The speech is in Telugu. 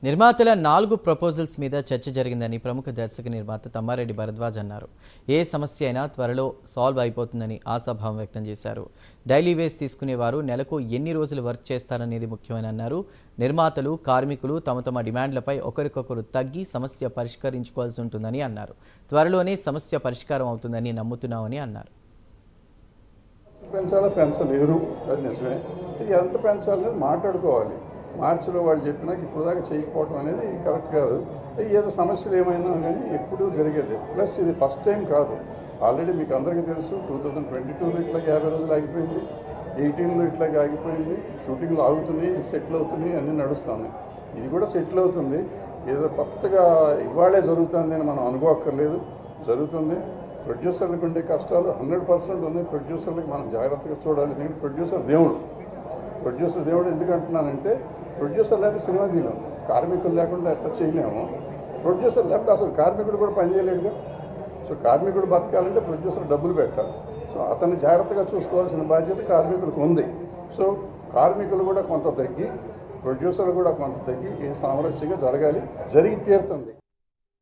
నిర్మాతల 4 ప్రపోజల్స్ మీద చర్చ జరిగిందని ప్రముఖ దర్శక నిర్మాత తమ్మారెడ్డి భరద్వాజ్ అన్నారు. ఏ సమస్య అయినా త్వరలో సాల్వ్ అయిపోతుందని ఆశాభావం వ్యక్తం చేశారు. డైలీ వేస్ తీసుకునేవారు నెలకు ఎన్ని రోజులు వర్క్ చేస్తారనేది ముఖ్యమని అన్నారు. నిర్మాతలు, కార్మికులు తమ డిమాండ్లపై ఒకరికొకరు తగ్గి సమస్య పరిష్కరించుకోవాల్సి ఉంటుందని అన్నారు. త్వరలోనే సమస్య పరిష్కారం అవుతుందని నమ్ముతున్నామని అన్నారు. పెంచలేరు, అది నిజమే. ఎంత పెంచాలని మాట్లాడుకోవాలి. మార్చిలో వాళ్ళు చెప్పినాక ఇప్పుడు దాకా చేయకపోవడం అనేది కరెక్ట్ కాదు. ఏదో సమస్యలు ఏమైనా కానీ ఎప్పుడూ జరిగేది. ప్లస్ ఇది ఫస్ట్ టైం కాదు. ఆల్రెడీ మీకు అందరికీ తెలుసు 2022లో ఇట్లాగే 50 రోజులు ఆగిపోయింది, 18లో ఇట్లాగే ఆగిపోయింది. షూటింగ్లు ఆగుతున్నాయి, సెటిల్ అవుతున్నాయి, అన్నీ నడుస్తున్నాయి. ఇది కూడా సెటిల్ అవుతుంది. ఏదో కొత్తగా ఇవాళే జరుగుతుంది అని మనం అనుకోక్కర్లేదు, జరుగుతుంది. ప్రొడ్యూసర్లకు ఉండే కష్టాలు 100% ఉన్నాయి. ప్రొడ్యూసర్లకు మనం జాగ్రత్తగా చూడాలి. ఎందుకంటే ప్రొడ్యూసర్ దేవుడు ఎందుకు అంటున్నానంటే, ప్రొడ్యూసర్ లేకపోతే సినిమా తీయలేము, కార్మికులు లేకుండా ఎట్లా చేయలేము. ప్రొడ్యూసర్ లేకపోతే అసలు కార్మికుడు కూడా పనిచేయలేడుగా. సో కార్మికుడు బతకాలంటే ప్రొడ్యూసర్ డబ్బులు పెట్టాలి. సో అతన్ని జాగ్రత్తగా చూసుకోవాల్సిన బాధ్యత కార్మికులకు ఉంది. సో కార్మికులు కూడా కొంత తగ్గి, ప్రొడ్యూసర్లు కూడా కొంత తగ్గి ఈ సామరస్యంగా జరిగి తీరుతుంది.